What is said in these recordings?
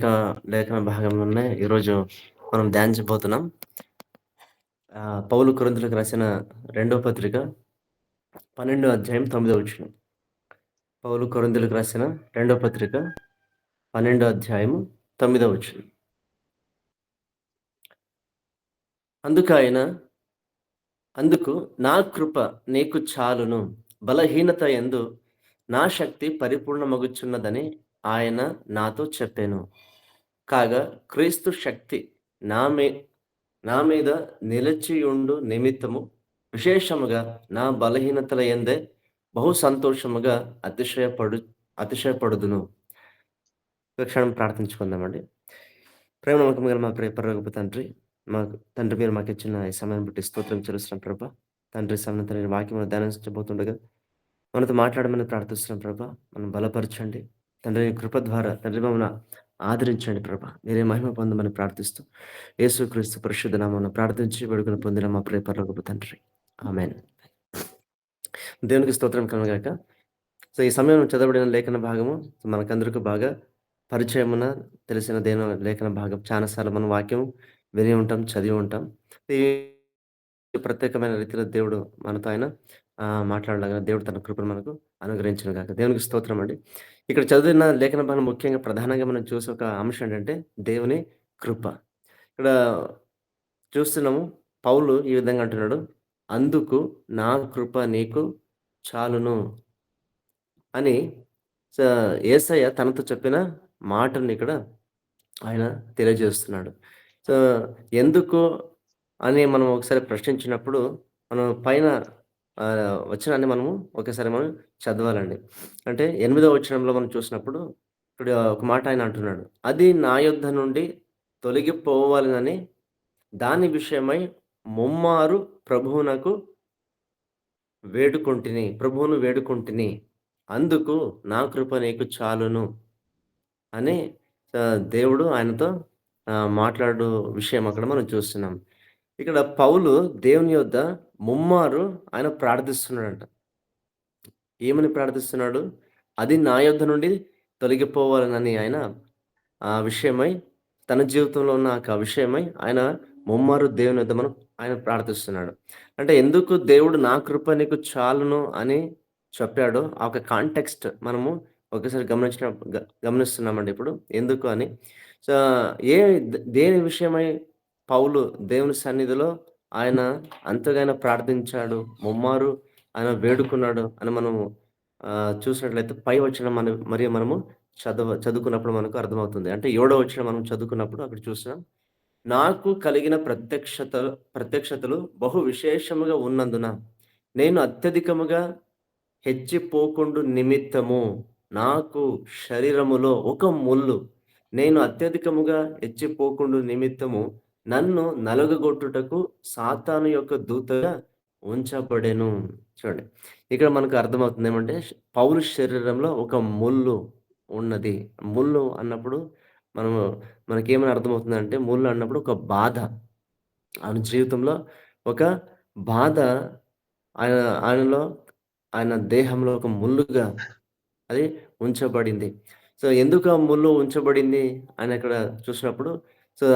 ఇంకా లేఖన భాగంలోనే ఈరోజు మనం ధ్యానించబోతున్నాం. పౌలు కొరింథీయులకు రాసిన రెండో పత్రిక 12 అధ్యాయం 9 వచనం. పౌలు కొరింథీయులకు రాసిన రెండో పత్రిక 12 అధ్యాయము 9 వచనం. అందుకాయన అందుకు నా కృప నీకు చాలును, బలహీనత యందు నా శక్తి పరిపూర్ణమగుచున్నదని ఆయన నాతో చెప్పెను. కాగా క్రీస్తు శక్తి నా మీ నా మీద నిలిచియుండు నిమిత్తము విశేషముగా నా బలహీనతల యందే బహు సంతోషముగా అతిశయపడుదును. ఒక క్షణం ప్రార్థించుకుందామండి. ప్రేమ నమ్మకం గల మా పరలోకపు తండ్రి, తండ్రి మీరు మాకిచ్చిన ఈ సమయాన్ని బట్టి స్తోత్రం చెల్లిస్తున్నాం ప్రభా. తండ్రి సమయం తండ్రి వాక్యమును ధ్యానించబోతుండగా మనతో మాట్లాడమని ప్రార్థిస్తున్నాం ప్రభా. మనం బలపరచండి. తండ్రి నీ కృప ద్వారా తండ్రి మమ్మల్ని ఆదరించండి ప్రభా. మీరే మహిమ పొందమని ప్రార్థిస్తూ యేసుక్రీస్తు పరిశుద్ధ నామమున ప్రార్థించి వేడుకలు పొందిన మా పరలోకపు తండ్రి. ఆమేన్. దేవునికి స్తోత్రం కలుగుగాక. సో, ఈ సమయంలో చదవబడిన లేఖన భాగము మనకందరికి బాగా పరిచయమున తెలిసిన లేఖన భాగం. చాలా సార్లు మనం వాక్యం విని ఉంటాం, చదివి ఉంటాం. ఈ ప్రత్యేకమైన రీతిలో దేవుడు మనతో ఆయన మాట్లాడలాగా దేవుడు తన కృపను మనకు అనుగ్రహించునుగాక. దేవునికి స్తోత్రం అండి. ఇక్కడ చదివిన లేఖన భాగం ముఖ్యంగా ప్రధానంగా మనం చూసే ఒక అంశం ఏంటంటే దేవుని కృప. ఇక్కడ చూస్తున్నాము, పౌలు ఈ విధంగా అంటున్నాడు, అందుకు నా కృప నీకు చాలును అని యేసయ్య తనతో చెప్పిన మాటని ఇక్కడ ఆయన తెలియజేస్తున్నాడు. సో, ఎందుకు అని మనం ఒకసారి ప్రశ్నించినప్పుడు మనం పైన వచనాన్ని మనము ఒకేసారి మనం చదవాలండి. అంటే 8వ వచనంలో మనం చూసినప్పుడు ఇక్కడ ఒక మాట ఆయన అంటున్నాడు. అది నా యొద్ద నుండి తొలగిపోవాలనని దాని విషయమై ముమ్మారు ప్రభువును వేడుకొంటిని. అందుకు నా కృప నీకు చాలును అని దేవుడు ఆయనతో మాట్లాడు విషయం అక్కడ మనం చూస్తున్నాం. ఇక్కడ పౌలు దేవుని యొద్ద ముమ్మారు ఆయన ప్రార్థిస్తున్నాడంట. ఏమని ప్రార్థిస్తున్నాడు? అది నా యొద్ద నుండి తొలగిపోవాలనని ఆయన ఆ విషయమై తన జీవితంలో ఉన్న ఆ విషయమై ఆయన ముమ్మారు దేవుని యొద్ద ఆయన ప్రార్థిస్తున్నాడు. అంటే ఎందుకు దేవుడు నా కృప నీకు చాలును అని చెప్పాడో ఆ ఒక కాంటెక్స్ట్ మనము ఒకసారి గమనిస్తున్నామండి ఇప్పుడు. ఎందుకు అని. సో, దేని విషయమై పౌలు దేవుని సన్నిధిలో ఆయన అంతగానో ప్రార్థించాడు, ముమ్మారు ఆయన వేడుకున్నాడు అని మనము చూసినట్లయితే పై వచనం మరియు మనము చదువుకున్నప్పుడు మనకు అర్థమవుతుంది. అంటే 7వ వచనం మనం చదువుకున్నప్పుడు అక్కడ చూసినాం. నాకు కలిగిన ప్రత్యక్షతలు బహు విశేషముగా ఉన్నందున నేను అత్యధికముగా హెచ్చిపోకుండు నిమిత్తము నాకు శరీరములో ఒక ముల్లు, నేను అత్యధికముగా హెచ్చిపోకుండు నిమిత్తము నన్ను నలుగగొట్టుటకు సాతాను యొక్క దూతగా ఉంచబడెను. చూడండి, ఇక్కడ మనకు అర్థమవుతుంది ఏమంటే పౌలు శరీరంలో ఒక ముల్లు ఉన్నది. ముల్లు అన్నప్పుడు మనకేమని అర్థమవుతుందంటే, ముల్లు అన్నప్పుడు ఒక బాధ. ఆయన జీవితంలో ఒక బాధ ఆయన ఆయనలో ఆయన దేహంలో ఒక ముల్లుగా అది ఉంచబడింది. సో, ఎందుకు ఆ ముల్లు ఉంచబడింది అని అక్కడ చూసినప్పుడు, సో,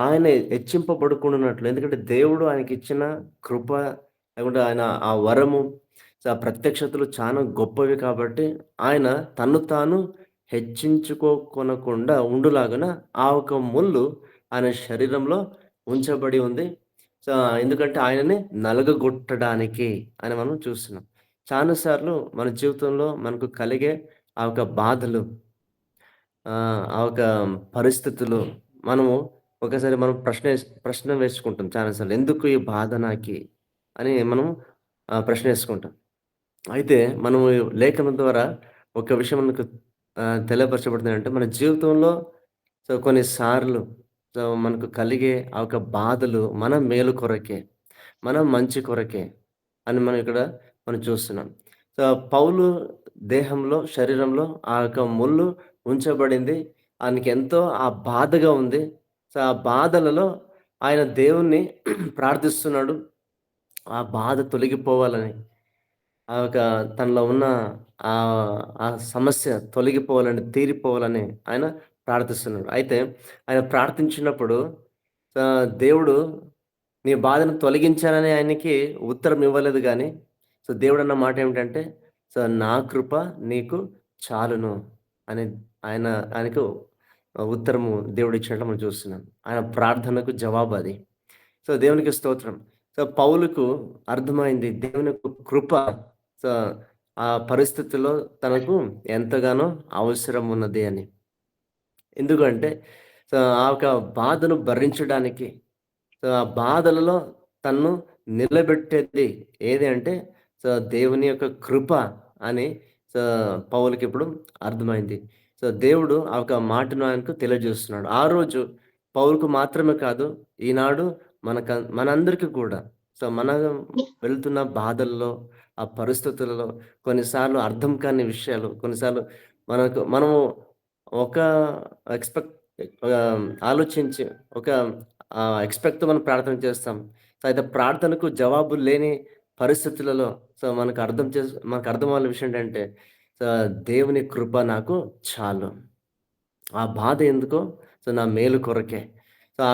ఆయన హెచ్చింపబడుకుంటున్నట్లు. ఎందుకంటే దేవుడు ఆయనకిచ్చిన కృప, లేకుంటే ఆయన ఆ వరము, ఆ ప్రత్యక్షతలు చాలా గొప్పవి కాబట్టి ఆయన తన్ను తాను హెచ్చించుకోకొనకుండా ఉండులాగున ఆ ఒక ముల్లు ఆయన శరీరంలో ఉంచబడి ఉంది. సో, ఎందుకంటే ఆయనని నలగగొట్టడానికి అని మనం చూస్తున్నాం. చాలా సార్లు మన జీవితంలో మనకు కలిగే ఆ ఒక బాధలు, ఆ ఒక పరిస్థితులు మనము ఒకసారి మనం ప్రశ్న వేసుకుంటాం చాలా సార్లు. ఎందుకు ఈ బాధ నాకి అని మనం ప్రశ్న వేసుకుంటాం. అయితే మనము లేఖనం ద్వారా ఒక విషయం మనకు తెలియపరచబడుతుందంటే, మన జీవితంలో సో కొన్నిసార్లు మనకు కలిగే ఆ ఒక బాధలు మన మేలు కొరకే, మన మంచి కొరకే అని మనం ఇక్కడ చూస్తున్నాం. సో, పౌలు దేహంలో, శరీరంలో ఆ యొక్క ముల్లు ఉంచబడింది. ఆయనకెంతో ఆ బాధగా ఉంది. సో, ఆ బాధలలో ఆయన దేవుణ్ణి ప్రార్థిస్తున్నాడు. ఆ బాధ తొలగిపోవాలని. ఆ యొక్క తనలో ఉన్న ఆ సమస్య తొలగిపోవాలని, తీరిపోవాలని ఆయన ప్రార్థిస్తున్నాడు. అయితే ఆయన ప్రార్థించినప్పుడు దేవుడు నీ బాధను తొలగించానని ఆయనకి ఉత్తరం ఇవ్వలేదు గానీ, దేవుడన్న మాట ఏమిటంటే, నా కృప నీకు చాలును అని ఆయనకు ఉత్తరము దేవుడిచ్చినట్లు మనం చూస్తున్నాం. ఆయన ప్రార్థనకు జవాబది. దేవునికి స్తోత్రం. పౌలుకు అర్థమైంది దేవుని యొక్క కృప సో, ఆ పరిస్థితిలో తనకు ఎంతగానో అవసరం ఉన్నది అని. ఎందుకంటే ఆ యొక్క బాధను భరించడానికి ఆ బాధలలో తన్ను నిలబెట్టేది ఏది అంటే దేవుని యొక్క కృప అని సో, పౌలుకిప్పుడు అర్థమైంది. దేవుడు ఆ యొక్క మాటను ఆయనకు తెలియజేస్తున్నాడు. ఆ రోజు పౌలుకు మాత్రమే కాదు, ఈనాడు మనందరికీ కూడా మనం వెళ్తున్న బాధల్లో, ఆ పరిస్థితులలో కొన్నిసార్లు అర్థం కాని విషయాలు, కొన్నిసార్లు మనము ఒక ఎక్స్‌పెక్ట్ ఆలోచించి ఒక ఎక్స్‌పెక్ట్‌తో మనం ప్రార్థన చేస్తాం. అయితే ప్రార్థనకు జవాబు లేని పరిస్థితులలో మనకు అర్థమవ్వాల్సిన విషయం ఏంటంటే దేవుని కృప నాకు చాలు. ఆ బాధ ఎందుకో నా మేలు కొరకే. సో,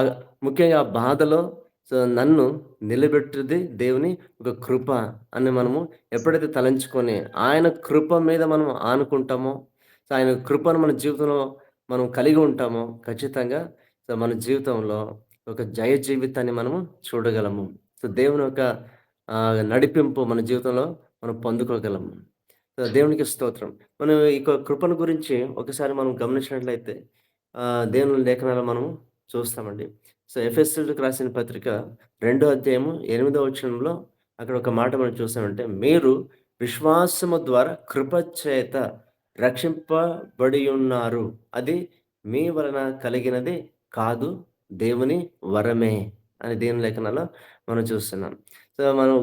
ముఖ్యంగా ఆ బాధలో నన్ను నిలబెట్టేది దేవుని ఒక కృప అని మనము ఎప్పుడైతే తలంచుకొని, ఆయన కృప మీద మనం ఆనుకుంటామో, ఆయన కృపను మన జీవితంలో మనం కలిగి ఉంటామో, ఖచ్చితంగా మన జీవితంలో ఒక జయ జీవితాన్ని మనము చూడగలము. దేవుని యొక్క నడిపింపు మన జీవితంలో మనం పొందుకోగలము. దేవునికి స్తోత్రం. మనం ఈ కృపను గురించి ఒకసారి మనం గమనించినట్లయితే దేవుని లేఖనాలు మనం చూస్తామండి. ఎఫెసీయులకు రాసిన పత్రిక 2 అధ్యాయము 8వ వచనంలో అక్కడ ఒక మాట మనం చూసామంటే, మీరు విశ్వాసము ద్వారా కృప చేత రక్షింపబడి ఉన్నారు. అది మీ వలన కలిగినది కాదు, దేవుని వరమే అని దేవుని లేఖనాల్లో మనం చూస్తున్నాం. మనం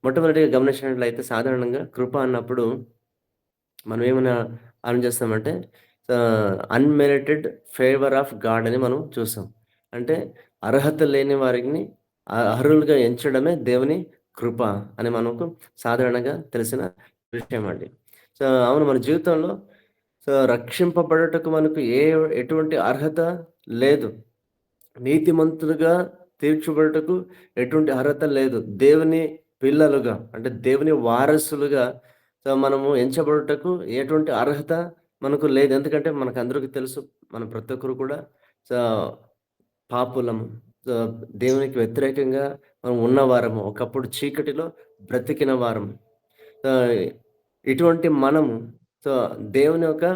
మొట్టమొదటిగా గమనించినట్లయితే సాధారణంగా కృప అన్నప్పుడు మనం ఏమైనా అర్థం చేస్తామంటే అన్‌మెరిటెడ్ ఫేవర్ ఆఫ్ గాడ్ అని మనం చూసాం. అంటే అర్హత లేని వారిని అర్హులుగా ఎంచడమే దేవుని కృప అని మనకు సాధారణంగా తెలిసిన విషయం అండి. అవును, మన జీవితంలో రక్షింపబడుటకు మనకు ఎటువంటి అర్హత లేదు. నీతిమంతులుగా తీర్చబడుటకు ఎటువంటి అర్హత లేదు. దేవుని పిల్లలుగా అంటే దేవుని వారసులుగా మనము ఎంచబడుటకు ఎటువంటి అర్హత మనకు లేదు. ఎందుకంటే మనకందరికి తెలుసు. మనం ప్రతి ఒక్కరు కూడా స పాపులము. దేవునికి వ్యతిరేకంగా మనం ఉన్నవారము. ఒకప్పుడు చీకటిలో బ్రతికిన వారము. ఆహ్, ఇటువంటి మనము సో, దేవుని యొక్క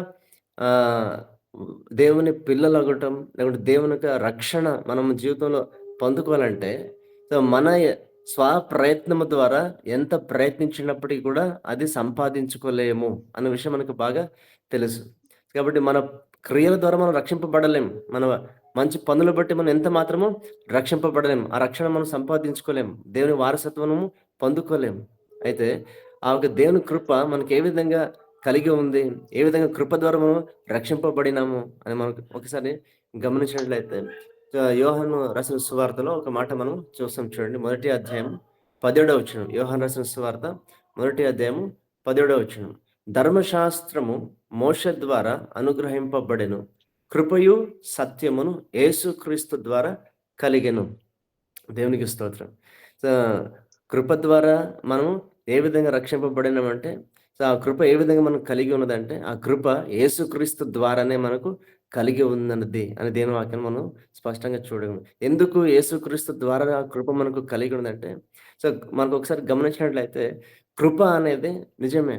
ఆహ్, దేవుని పిల్లలవ్వటం, లేకుంటే దేవుని యొక్క రక్షణ మనం జీవితంలో పొందుకోవాలంటే మన స్వప్రయత్నము ద్వారా ఎంత ప్రయత్నించినప్పటికీ కూడా అది సంపాదించుకోలేము అన్న విషయం మనకు బాగా తెలుసు. కాబట్టి మన క్రియల ద్వారా మనం రక్షింపబడలేము. మన మంచి పనులు బట్టి మనం ఎంత మాత్రము రక్షింపబడలేము. ఆ రక్షణ మనం సంపాదించుకోలేము. దేవుని వారసత్వము పొందుకోలేము. అయితే ఆ యొక్క దేవుని కృప మనకి ఏ విధంగా కలిగి ఉంది, ఏ విధంగా కృప ద్వారా మనం రక్షింపబడినాము అని మనం ఒకసారి గమనించినట్లయితే యోహాను రాసిన సువార్తలో ఒక మాట మనం చూస్తాం చూడండి. మొదటి అధ్యాయం 17వ వచనం. యోహాను రాసిన సువార్త మొదటి అధ్యాయము 17వ వచనం. ధర్మశాస్త్రము మోషే ద్వారా అనుగ్రహింపబడెను, కృపయు సత్యమును యేసుక్రీస్తు ద్వారా కలిగెను. దేవునికి స్తోత్రం. సో, కృప ద్వారా మనం ఏ విధంగా రక్షింపబడినామంటే, ఆ కృప ఏ విధంగా మనం కలిగి ఉన్నదంటే, ఆ కృప యేసుక్రీస్తు ద్వారానే మనకు కలిగి ఉన్నది అని దేవుని వాక్యాన్ని మనం స్పష్టంగా చూడగలం. ఎందుకు యేసుక్రీస్తు ద్వారా ఆ కృప మనకు కలిగి ఉన్నదంటే, సో, మనకు ఒకసారి గమనించినట్లయితే కృప అనేది నిజమే.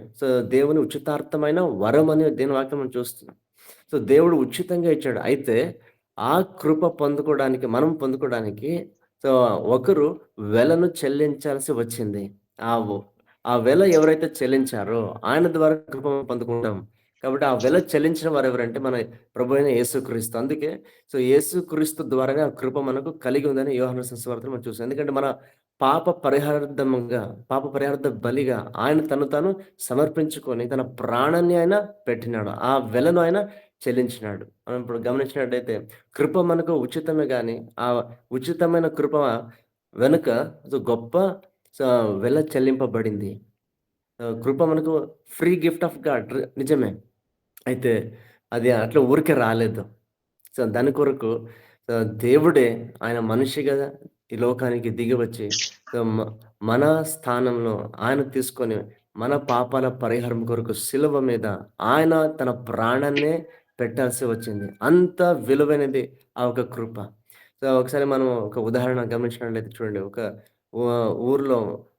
దేవుని ఉచితార్థమైన వరం అని దేవుని వాక్యం మనం చూస్తున్నాం. దేవుడు ఉచితంగా ఇచ్చాడు. అయితే ఆ కృప పొందుకోవడానికి మనం పొందుకోవడానికి సో, ఒకరు వెలను చెల్లించాల్సి వచ్చింది. ఆ వ్ ఆ వెల ఎవరైతే చెల్లించారో ఆయన ద్వారా కృప పొందుకుంటాం. కాబట్టి ఆ వెల చెల్లించిన వారెవరంటే మన ప్రభువైన యేసుక్రీస్తు. అందుకే యేసుక్రీస్తు ద్వారానే ఆ కృప మనకు కలిగి ఉందని యోహాను సువార్తలో మనం చూసాం. ఎందుకంటే మన పాప పరిహారార్థ బలిగా ఆయన తను తాను సమర్పించుకొని తన ప్రాణాన్ని ఆయన పెట్టినాడు. ఆ వెలను ఆయన చెల్లించినాడు. మనం ఇప్పుడు గమనించినట్టయితే కృప మనకు ఉచితమే గాని, ఆ ఉచితమైన కృప వెనుక గొప్ప స వెల చెల్లింపబడింది. కృప మనకు ఫ్రీ గిఫ్ట్ ఆఫ్ గాడ్ నిజమే. అయితే అది అట్లా ఊరికే రాలేదు. సో, దాని కొరకు దేవుడే ఆయన మనిషిగా ఈ లోకానికి దిగివచ్చి సో, మన స్థానంలో ఆయన తీసుకొని, మన పాపాల పరిహారం కొరకు శిలువ మీద ఆయన తన ప్రాణాన్నే పెట్టాల్సి వచ్చింది. అంత విలువైనది ఆ ఒక కృప. సో, ఒకసారి మనం ఒక ఉదాహరణ గమనించినట్లయితే చూడండి. ఒక ఊర్లో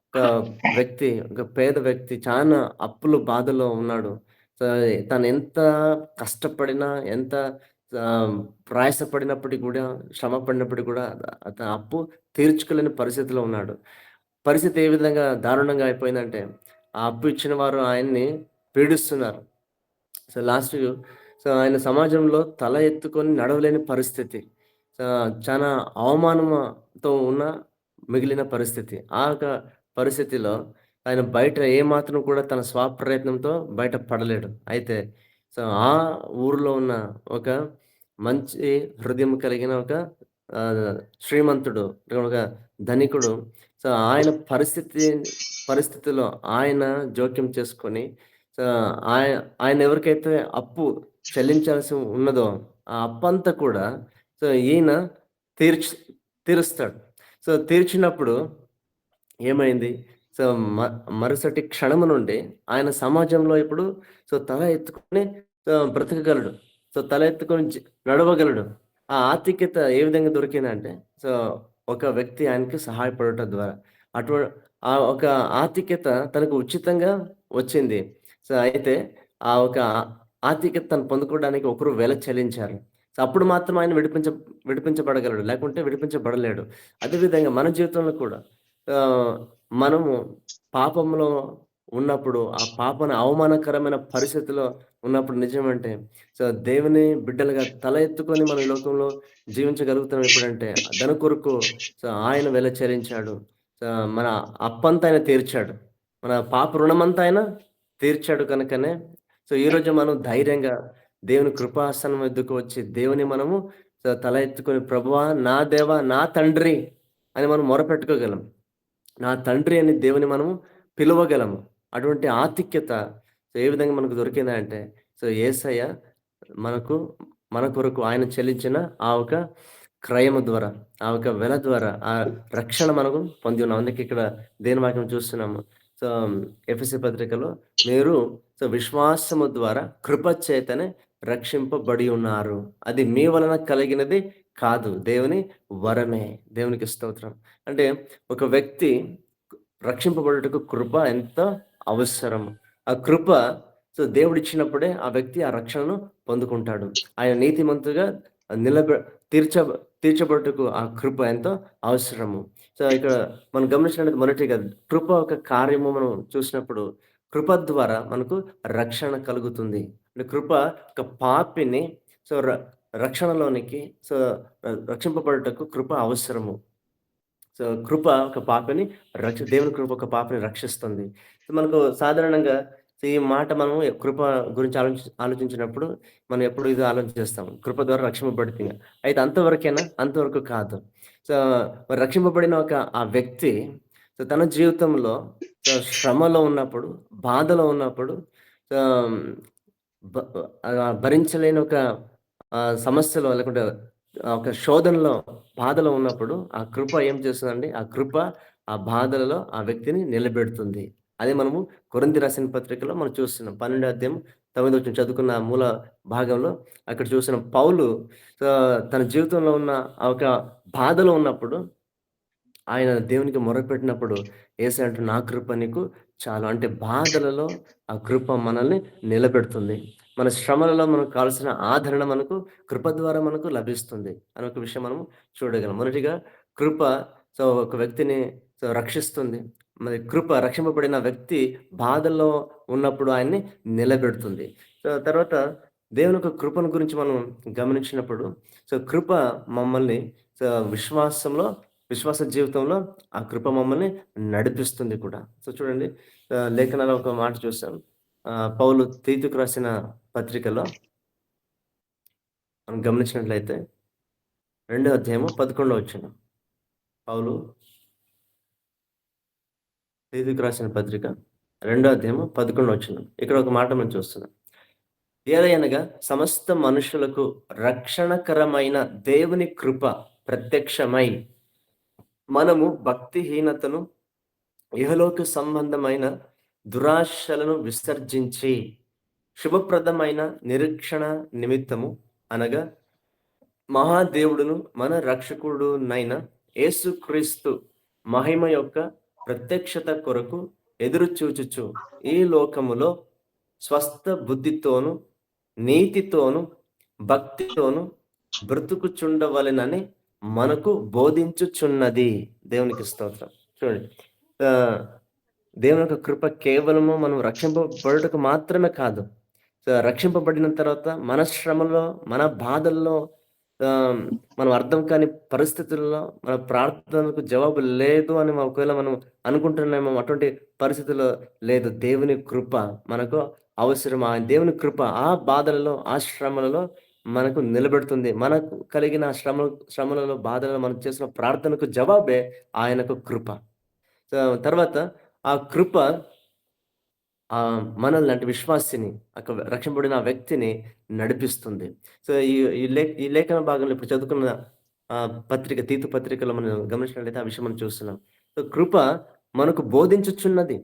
ఒక వ్యక్తి, ఒక పేద వ్యక్తి చానా అప్పులు, బాధల్లో ఉన్నాడు. సో, తనెంత కష్టపడినా, ఎంత ప్రయాసపడినప్పటికి గూడా, శ్రమ పడినప్పటికి గూడా అతను అప్పు తీర్చుకోలేని పరిస్థితిలో ఉన్నాడు. పరిస్థితి ఏ విధంగా దారుణంగా అయిపోయిందంటే, ఆ అప్పు ఇచ్చిన వారు ఆయన్ని పీడిస్తున్నారు. సో, లాస్ట్‌కు సో, ఆయన సమాజంలో తల ఎత్తుకొని నడవలేని పరిస్థితి. చానా అవమానంతో ఉన్న మిగిలిన పరిస్థితి. ఆ యొక్క పరిస్థితిలో ఆయన బయట ఏమాత్రం కూడా తన స్వప్రయత్నంతో బయట పడలేడు. అయితే సో, ఆ ఊర్లో ఉన్న ఒక మంచి హృదయం కలిగిన ఒక ఆహ్, శ్రీమంతుడు, ఒక ధనికుడు. సో, ఆయన పరిస్థితిలో ఆయన జోక్యం చేసుకొని సో, ఆయ ఆయన ఎవరికైతే అప్పు చెల్లించాల్సి ఉన్నదో, ఆ అప్పంతా కూడా సో, ఈయన తీర్చ్ తీరుస్తాడు. సో, తీర్చినప్పుడు ఏమైంది? సో, మ మరుసటి క్షణము నుండి ఆయన సమాజంలో ఇప్పుడు సో, తల ఎత్తుకొని బ్రతకగలడు. సో, తల ఎత్తుకొని నడవగలడు. ఆ ఆర్థికత ఏ విధంగా దొరికిందంటే, సో, ఒక వ్యక్తి ఆయనకి సహాయపడటం ద్వారా. అటు ఆ ఒక ఆర్థికత తనకు ఉచితంగా వచ్చింది. సో, అయితే ఆ ఒక ఆర్థికత తను పొందుకోవడానికి ఒకరు వెల చెల్లించారు. సో, అప్పుడు మాత్రం ఆయన విడిపించబడగలడు. లేకుంటే విడిపించబడలేడు. అదే విధంగా మన జీవితంలో కూడా ఆహ్, మనము పాపంలో ఉన్నప్పుడు, ఆ పాపన అవమానకరమైన పరిస్థితిలో ఉన్నప్పుడు నిజమంటే, సో, దేవుని బిడ్డలుగా తల ఎత్తుకొని మనం ఈ లోకంలో జీవించగలుగుతున్నాం ఎప్పుడంటే, దాని కొరకు సో, ఆయన వెల చెల్లించాడు. సో, మన అప్పంతా ఆయన తీర్చాడు. మన పాప రుణమంతా ఆయన తీర్చాడు కనుకనే, సో, ఈరోజు మనం ధైర్యంగా దేవుని కృపాసనం వద్దకు వచ్చి, దేవుని మనము తల ఎత్తుకొని, ప్రభువా, నా దేవా, నా తండ్రి అని మనం మొరపెట్టుకోగలం. నా తండ్రి అని దేవుని మనము పిలవగలము. అటువంటి ఆతిథ్యత ఏ విధంగా మనకు దొరికిందంటే, సో, యేసయ్య మనకు మన కొరకు ఆయన చెల్లించిన ఆ ఒక క్రయము ద్వారా, ఆ ఒక వెల ద్వారా, ఆ రక్షణ మనకు పొంది ఉన్నాం. అందుకే ఇక్కడ దేని వాక్యం చూస్తున్నాము. సో, ఎఫెసీ పత్రికలో మీరు సో, విశ్వాసము ద్వారా కృప చేతనే రక్షింపబడి ఉన్నారు. అది మీ వలన కలిగినది కాదు. దేవుని వరమే. దేవునికి స్తోత్రం. అంటే ఒక వ్యక్తి రక్షింపబడుటకు కృప ఎంత అవసరం. ఆ కృప సో, దేవుడిచ్చినప్పుడే ఆ వ్యక్తి ఆ రక్షణను పొందుకుంటాడు. ఆయన నీతిమంతుగా నిలబె తీర్చ తీర్చబడుటకు ఆ కృప ఎంతో అవసరము. సో, ఇక్కడ మనం గమనించినట్లయితే మొదటిగా కృప ఒక కార్యము మనం చూసినప్పుడు, కృప ద్వారా మనకు రక్షణ కలుగుతుంది. అంటే కృప ఒక పాపిని సో, రక్షణలోనికి సో, రక్షింపబడుటకు కృప అవసరము. సో, కృప ఒక పాపని దేవుని కృప ఒక పాపని రక్షిస్తుంది. సో, మనకు సాధారణంగా ఈ మాట మనము కృప గురించి ఆలోచించినప్పుడు మనం ఎప్పుడు ఇది ఆలోచిస్తాం. కృప ద్వారా రక్షింపబడితిమి. అయితే అంతవరకేనా? అంతవరకు కాదు. సో, మరి రక్షింపబడిన ఆ వ్యక్తి సో, తన జీవితంలో సో, శ్రమలో ఉన్నప్పుడు, బాధలో ఉన్నప్పుడు ఆహ్, బ భరించలేని ఒక సమస్యలో లేకుంటే ఒక శోధనలో, బాధలో ఉన్నప్పుడు ఆ కృప ఏం చేస్తదండి? ఆ కృప ఆ బాధలలో ఆ వ్యక్తిని నిలబెడుతుంది. అదే మనము కొరింథీ రాసిన పత్రికలో మనం చూస్తున్నాం. 12 అధ్యాయం 9 వచనం చదువుకున్న మూల భాగంలో అక్కడ చూసిన పౌలు తన జీవితంలో ఉన్న ఆ ఒక బాధలో ఉన్నప్పుడు ఆయన దేవునికి మొరపెట్టినప్పుడు యేసయ్య అంటాడు, "నా కృప నీకు చాలు." అంటే బాధలలో ఆ కృప మనల్ని నిలబెడుతుంది. మన శ్రమలలో మనకు కావాల్సిన ఆదరణ మనకు కృప ద్వారా మనకు లభిస్తుంది అని ఒక విషయం మనము చూడగలం. మొదటిగా కృప సో, ఒక వ్యక్తిని సో, రక్షిస్తుంది. మరి కృప రక్షింపబడిన వ్యక్తి బాధల్లో ఉన్నప్పుడు ఆయన్ని నిలబెడుతుంది. సో, తర్వాత దేవుని యొక్క కృపను గురించి మనం గమనించినప్పుడు సో, కృప మమ్మల్ని సో, విశ్వాస జీవితంలో ఆ కృప మమ్మల్ని నడిపిస్తుంది కూడా. సో, చూడండి లేఖనాల్లో ఒక మాట చూసాం. పౌలు తీతుకు రాసిన పత్రికలో మనం గమనించినట్లయితే రెండో అధ్యాయము 11 వచనం. పౌలు తీతుకు రాసిన పత్రిక రెండో అధ్యాయము 11 వచనం. ఇక్కడ ఒక మాట మనం చూస్తున్నాం. ఏలయనగా సమస్త మనుషులకు రక్షణకరమైన దేవుని కృప ప్రత్యక్షమై, మనము భక్తిహీనతను, ఇహలోక సంబంధమైన దురాశలను విసర్జించి, శుభప్రదమైన నిరీక్షణ నిమిత్తము అనగా మహాదేవుడును మన రక్షకుడునైన యేసుక్రీస్తు మహిమ యొక్క ప్రత్యక్షత కొరకు ఎదురు చూచుచు ఈ లోకములో స్వస్థ బుద్ధితోను, నీతితోను, భక్తితోను బ్రతుకుచుండవలెనని మనకు బోధించుచున్నది. దేవునికి స్తోత్రం. చూడండి. ఆహ్, దేవుని యొక్క కృప కేవలము మనం రక్షింపబడుటకు మాత్రమే కాదు. రక్షింపబడిన తర్వాత మన శ్రమలో, మన బాధల్లో, ఆహ్, మనం అర్థం కాని పరిస్థితుల్లో మన ప్రార్థనకు జవాబు లేదు అని ఒకవేళ మనం అనుకుంటున్నామేమో, అటువంటి పరిస్థితుల్లో లేదు. దేవుని కృప మనకు అవసరం. ఆ దేవుని కృప ఆ బాధలలో, ఆ శ్రమలలో మనకు నిలబెడుతుంది. మనకు కలిగిన శ్రమలలో, బాధలలో మనం చేసిన ప్రార్థనకు జవాబే ఆయనకు కృప. తర్వాత ఆ కృప మనల్ని అంటే విశ్వాసిని, రక్షింపబడిన ఆ వ్యక్తిని నడిపిస్తుంది. సో, ఈ ఈ లేఖన భాగంలో ఇప్పుడు చదువుకున్న తీతు పత్రికలో మనం గమనించినట్లయితే ఆ విషయం మనం చూస్తున్నాం. సో, కృప మనకు బోధించుచున్నది.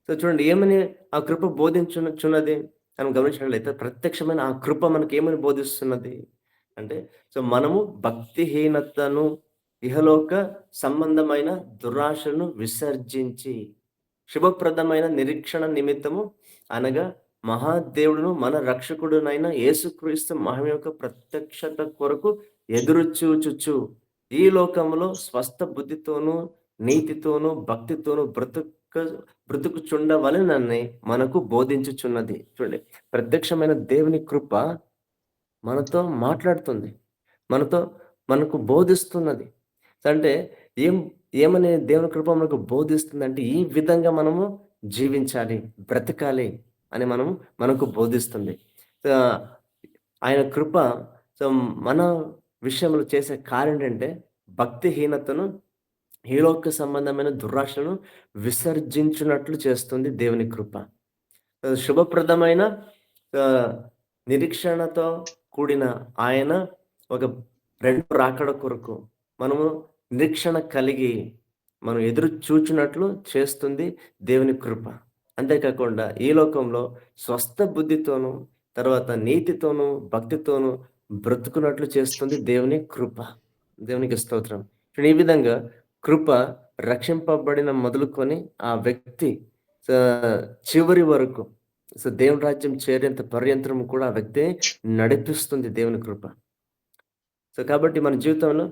సో, చూడండి ఏమని ఆ కృప బోధించుచున్నది మనం గమనించినట్లయితే, ప్రత్యక్షమైన ఆ కృప మనకి ఏమని బోధిస్తున్నది అంటే, సో, మనము భక్తిహీనతను, ఇహలోక సంబంధమైన దురాశను విసర్జించి, శుభప్రదమైన నిరీక్షణ నిమిత్తము అనగా మహాదేవుడును మన రక్షకుడునైన యేసుక్రీస్తు మహిమ యొక్క ప్రత్యక్షత కొరకు ఎదురు చూచుచు ఈ లోకములో స్వస్థ బుద్ధితోనూ, నీతితోనూ, భక్తితోనూ బ్రతుకుచుండవలెనని మనకు బోధించుచున్నది. చూడండి, ప్రత్యక్షమైన దేవుని కృప మనతో మాట్లాడుతుంది. మనతో మనకు బోధిస్తున్నది. అంటే ఏం ఏమని దేవుని కృప మనకు బోధిస్తుందంటే, ఈ విధంగా మనము జీవించాలి, బ్రతకాలి అని మనకు బోధిస్తుంది. ఆహ్, ఆయన కృప సో, మన విషయంలో చేసే కార్యేంటంటే, భక్తిహీనతను, ఈలోక సంబంధమైన దురాశలను విసర్జించునట్లు చేస్తుంది దేవుని కృప. శుభప్రదమైన ఆహ్, నిరీక్షణతో కూడిన ఆయన ఒక రెండో రాకడ కొరకు మనము నిరీక్షణ కలిగి మనం ఎదురు చూచునట్లు చేస్తుంది దేవుని కృప. అంతేకాకుండా ఈ లోకంలో స్వస్థ బుద్ధితోనూ, తర్వాత నీతితోనూ, భక్తితోనూ బ్రతుకున్నట్లు చేస్తుంది దేవుని కృప. దేవునికి స్తోత్రం. ఈ విధంగా కృప రక్షింపబడిన మొదలుకొని ఆ వ్యక్తి చివరి వరకు, సో, దేవుని రాజ్యం చేరేంత పర్యంతరం కూడా ఆ వ్యక్తే నడిపిస్తుంది దేవుని కృప. సో, కాబట్టి మన జీవితంలో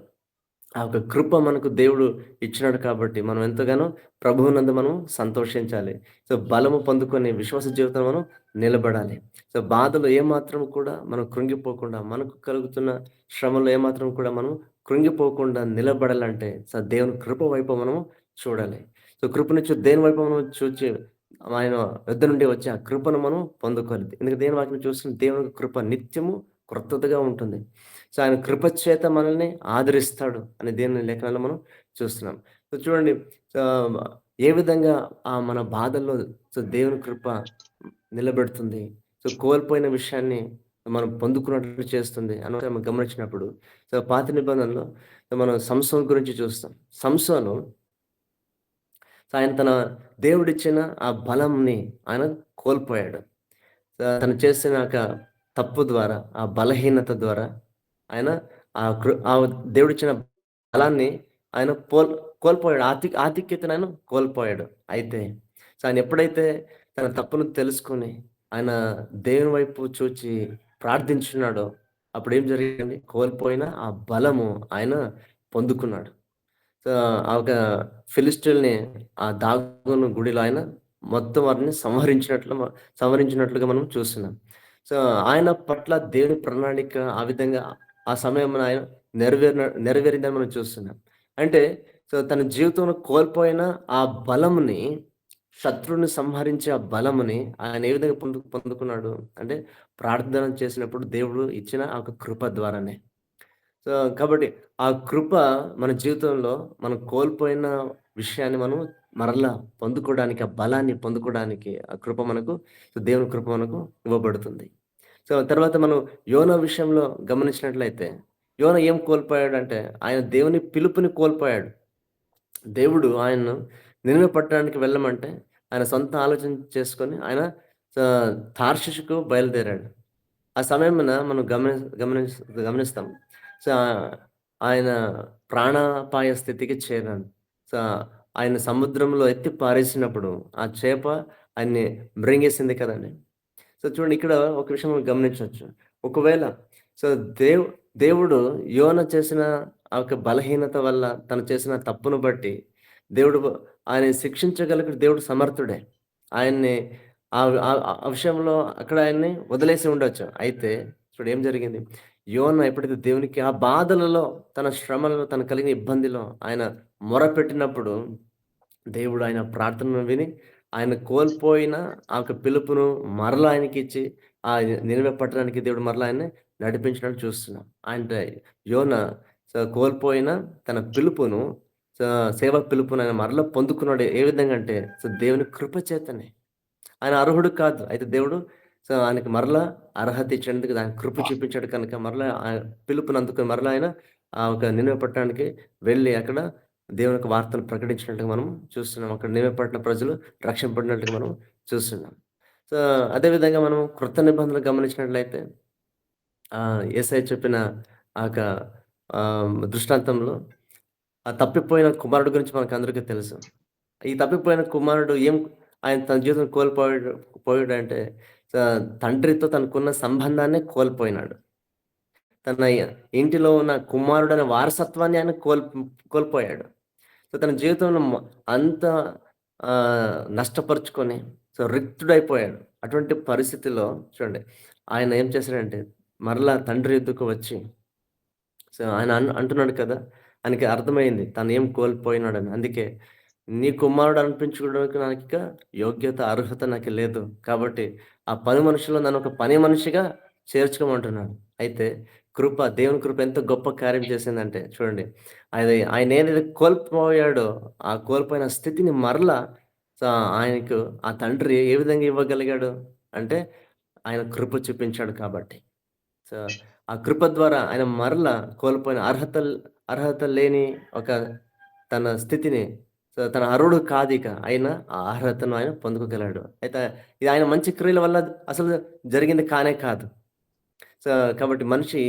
ఆ ఒక కృప మనకు దేవుడు ఇచ్చినాడు కాబట్టి మనం ఎంతగానో ప్రభువునందు మనం సంతోషించాలి. సో, బలము పొందుకొని విశ్వాస జీవితం మనం నిలబడాలి. సో, బాధలు ఏమాత్రం కూడా మనం కృంగిపోకుండా, మనకు కలుగుతున్న శ్రమలో ఏమాత్రం కూడా మనం కృంగిపోకుండా నిలబడాలంటే, సో, దేవుని కృప వైపు మనము చూడాలి. సో, కృపనిచ్చు దేని వైపు మనం చూచి ఆయన యొద్ద నుండి వచ్చే ఆ కృపను మనం పొందుకోవాలి. ఎందుకంటే దేవుని వాక్యం చూస్తున్న దేవుని కృప నిత్యము క్రొత్తదిగా ఉంటుంది. సో, ఆయన కృప చేత మనల్ని ఆదరిస్తాడు అని దేవుని లేఖనాల్లో మనం చూస్తున్నాం. సో, చూడండి, ఆహ్, ఏ విధంగా మన బాధల్లో సో, దేవుని కృప నిలబెడుతుంది. సో, కోల్పోయిన విషయాన్ని మనం పొందుకున్నట్లు చేస్తుంది అని మనం గమనించినప్పుడు, సో, పాత నిబంధనలో మనం సంసోను గురించి చూస్తాం. సంసోను ఆయన తన దేవుడిచ్చిన ఆ బలంని ఆయన కోల్పోయాడు. తను చేసిన తప్పు ద్వారా, ఆ బలహీనత ద్వారా ఆయన ఆ దేవుడిచ్చిన బలాన్ని ఆయన కోల్పోయాడు. ఆధిక్యతను ఆయన కోల్పోయాడు. అయితే సో, ఆయన ఎప్పుడైతే తన తప్పును తెలుసుకొని ఆయన దేవుని వైపు చూచి ప్రార్థించున్నాడో, అప్పుడేం జరిగింది? కోల్పోయిన ఆ బలము ఆయన పొందుకున్నాడు. సో, ఆ ఒక ఫిలిష్టీయుల్ని ఆ దాగోను గుడిలో ఆయన మొత్తం వారిని సంహరించినట్లుగా మనం చూస్తున్నాం. సో, ఆయన పట్ల దేవుని ప్రణాళిక ఆ విధంగా ఆ సమయంలో ఆయన నెరవేరిందని మనం చూస్తున్నాం. అంటే సో, తన జీవితంలో కోల్పోయిన ఆ బలముని, శత్రువుని సంహరించే ఆ బలముని ఆయన ఏ విధంగా పొందుకున్నాడు అంటే, ప్రార్థన చేసినప్పుడు దేవుడు ఇచ్చిన ఆ ఒక కృప ద్వారానే. సో, కాబట్టి ఆ కృప మన జీవితంలో మనం కోల్పోయిన విషయాన్ని మనం మరలా పొందుకోవడానికి, ఆ బలాన్ని పొందుకోవడానికి ఆ కృప మనకు, దేవుని కృప మనకు ఇవ్వబడుతుంది. సో, తర్వాత మనం యోనా విషయంలో గమనించినట్లయితే, యోనా ఏం కోల్పోయాడంటే, ఆయన దేవుని పిలుపుని కోల్పోయాడు. దేవుడు ఆయన్ను నినివె పట్టణానికి వెళ్ళమంటే, ఆయన సొంత ఆలోచన చేసుకొని ఆయన తార్షిషుకు బయలుదేరాడు. ఆ సమయమున మనం గమనిస్తాం. సో, ఆయన ప్రాణాపాయ స్థితికి చేరాడు. సో, ఆయన సముద్రంలో ఎత్తి పారేసినప్పుడు, ఆ చేప ఆయన్ని మృంగేసింది కదండీ! సో, చూడండి ఇక్కడ ఒక విషయం మనం గమనించొచ్చు. ఒకవేళ సో, దేవుడు యోన చేసిన ఆ యొక్క బలహీనత వల్ల, తను చేసిన తప్పును బట్టి, దేవుడు ఆయన్ని శిక్షించగలిగిన దేవుడు సమర్థుడే. ఆయన్ని ఆ విషయంలో అక్కడ ఆయన్ని వదిలేసి ఉండొచ్చు. అయితే చూడు ఏం జరిగింది? యోన ఎప్పుడైతే దేవునికి ఆ బాధలలో, తన శ్రమలలో, తనకు కలిగిన ఇబ్బందిలో ఆయన మొరపెట్టినప్పుడు దేవుడు ఆయన ప్రార్థనను విని, ఆయన కోల్పోయిన ఆ యొక్క పిలుపును మరలా ఆయనకిచ్చి, ఆ నినివె పట్టణానికి దేవుడు మరలా ఆయన్ని నడిపించడాన్ని చూస్తున్నాం. అంటే యోన కోల్పోయిన తన పిలుపును స సేవా పిలుపును ఆయన మరలా పొందుకున్నాడు. ఏ విధంగా అంటే దేవుని కృప చేతనే. ఆయన అర్హుడు కాదు. అయితే దేవుడు ఆయనకి మరలా అర్హత ఇచ్చినందుకు ఆయన కృప చూపించాడు కనుక మరలా పిలుపుని అందుకొని మరలా ఆయన ఆ ఒక నినివె పట్టణానికి వెళ్ళి అక్కడ దేవుని యొక్క వార్తను ప్రకటించినట్టుగా మనం చూస్తున్నాం. అక్కడ నినివె పట్టణ ప్రజలు రక్షింపబడినట్టుగా మనం చూస్తున్నాం. సో, అదే విధంగా మనం క్రొత్త నిబంధనలు గమనించినట్లయితే యేసయ్య చెప్పిన ఆ యొక్క దృష్టాంతంలో ఆ తప్పిపోయిన కుమారుడు గురించి మనకందరికీ తెలుసు. ఈ తప్పిపోయిన కుమారుడు ఆయన తన జీవితం పోయాడంటే తండ్రితో తనకున్న సంబంధాన్నే కోల్పోయినాడు. తన ఇంటిలో ఉన్న కుమారుడనే వారసత్వాన్ని ఆయన కోల్పోయాడు. సో, తన జీవితంలో అంతా నష్టపరుచుకొని రిక్తుడైపోయాడు. అటువంటి పరిస్థితిలో చూడండి ఆయన ఏం చేశాడంటే మరలా తండ్రి యొద్దకు వచ్చి ఆయన అంటున్నాడు కదా! ఆయనకి అర్థమైంది తను ఏం కోల్పోయినాడని. అందుకే నీ కుమారుడు అనిపించుకోవడానికి నాకిక యోగ్యత, అర్హత నాకు లేదు. కాబట్టి ఆ పని మనుషుల్లో నన్ను ఒక పని మనిషిగా చేర్చుకోమంటున్నాడు. అయితే దేవుని కృప ఎంత గొప్ప కార్యం చేసిందంటే చూడండి. ఆయన ఏదైతే కోల్పోయాడో, ఆ కోల్పోయిన స్థితిని మరలా స ఆయనకు ఆ తండ్రి ఏ విధంగా ఇవ్వగలిగాడు అంటే, ఆయన కృప చూపించాడు కాబట్టి. సో, ఆ కృప ద్వారా ఆయన మరలా కోల్పోయిన అర్హత లేని ఒక తన స్థితిని తన అర్హుడు కాదిక. అయినా ఆ అర్హతను ఆయన పొందుకోగలాడు. అయితే ఇది ఆయన మంచి క్రియల వల్ల అసలు జరిగింది కానే కాదు. సో, కాబట్టి మనిషి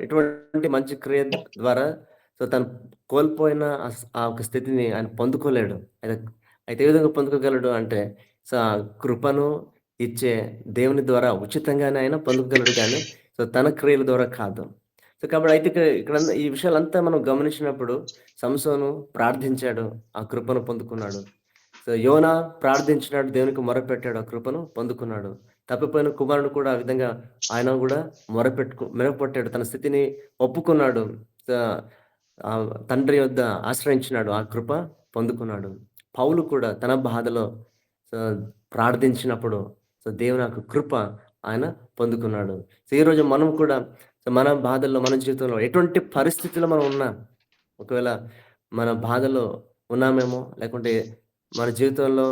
ఎటువంటి మంచి క్రియ ద్వారా తను కోల్పోయిన ఆ ఒక స్థితిని ఆయన పొందుకోలేడు. అయితే అయితే ఏ విధంగా పొందుకోగలడు అంటే ఆ కృపను ఇచ్చే దేవుని ద్వారా ఉచితంగానే ఆయన పొందుకోగలడు గానీ, తన క్రియల ద్వారా కాదు. కాబట్టి అయితే ఇక్కడ ఈ విషయాలంతా మనం గమనించినప్పుడు సంసోను ప్రార్థించాడు. ఆ కృపను పొందుకున్నాడు. యోనా ప్రార్థించినాడు. దేవునికి మొరపెట్టాడు. ఆ కృపను పొందుకున్నాడు. తప్పిపోయిన కుమారుడు కూడా ఆ విధంగా ఆయన గూడా మొరపెట్టాడు. తన స్థితిని ఒప్పుకున్నాడు. తండ్రి యొద్ద ఆశ్రయించినాడు. ఆ కృప పొందుకున్నాడు. పౌలు కూడా తన బాధలో ప్రార్థించినప్పుడు దేవుని యొక్క కృప ఆయన పొందుకున్నాడు. ఈరోజు మనం కూడా మన బాధల్లో, మన జీవితంలో ఎటువంటి పరిస్థితిలో మనం ఉన్నా, ఒకవేళ మన బాధలో ఉన్నామేమో, లేకుంటే మన జీవితంలో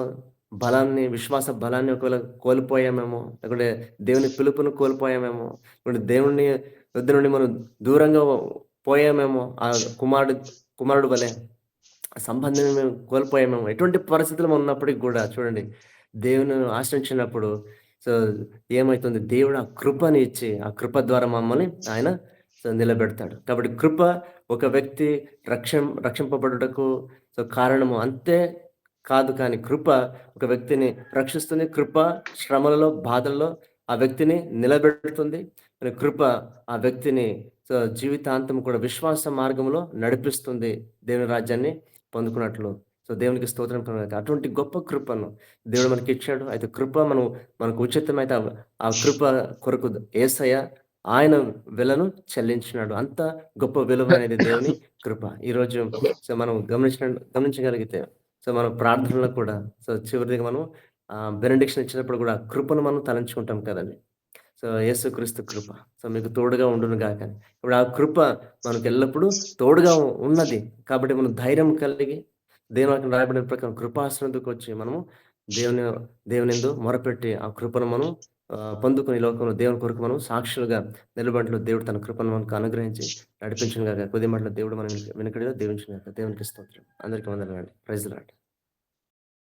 విశ్వాస బలాన్ని ఒకవేళ కోల్పోయామేమో, లేకుంటే దేవుని పిలుపును కోల్పోయామేమో, లేకుంటే దేవుని వద్ద నుండి మనం దూరంగా పోయామేమో, ఆ కుమారుడు వలె సంబంధాన్ని మేము కోల్పోయామేమో, ఎటువంటి పరిస్థితుల్లో ఉన్నప్పటికి కూడా చూడండి, దేవుని ఆశ్రయించినప్పుడు సో, ఏమైతుంది దేవుడు ఆ కృపని ఇచ్చి, ఆ కృప ద్వారా మమ్మల్ని ఆయన నిలబెడతాడు. కాబట్టి కృప ఒక వ్యక్తి రక్షింపబడుటకు కారణము అంతే కాదు కానీ, కృప ఒక వ్యక్తిని రక్షిస్తుంది. కృప శ్రమలలో, బాధల్లో ఆ వ్యక్తిని నిలబెడుతుంది. కృప ఆ వ్యక్తిని జీవితాంతం కూడా విశ్వాస మార్గంలో నడిపిస్తుంది. దేవుని రాజ్యాన్ని పొందుకున్నట్లు. దేవునికి స్తోత్రం కలుగుగాక. అటువంటి గొప్ప కృపను దేవుడు మనకిచ్చాడు. అయితే కృప మనకు ఉచితమైతే ఆ కృప కొరకు యేసయ్య ఆయన వెలను చెల్లించినాడు. అంత గొప్ప విలువైనది దేవుని కృప. ఈరోజు మనం గమనించగలిగితే మన ప్రార్థనలో కూడా చివరిదిగా మనం బెనడిక్షన్ ఇచ్చినప్పుడు కూడా కృపను మనం తలంచుకుంటాం కదండీ! యేసుక్రీస్తు కృప మీకు తోడుగా ఉండును గాక. ఇప్పుడు ఆ కృప మనకు ఎల్లప్పుడూ తోడుగా ఉన్నది. కాబట్టి మనం ధైర్యం కలిగి దేవుని వాక్యం రాయబడిన ప్రకారం కృపాసనదుకొచ్చి మనము దేవునియందు మొరపెట్టి ఆ కృపను మనం పొందుకొని ఈ లోకంలో దేవుని కొరకు మనం సాక్షులుగా నిలబడిన దేవుడు తన కృపను మనకు అనుగ్రహించి నడిపించును గాక. కొద్ది మాటలో దేవుడు మన వెనుకడిలో దీవించును గాక. దేవునికి స్తోత్రం. అందరికీ వందనాలండి. Praise lord.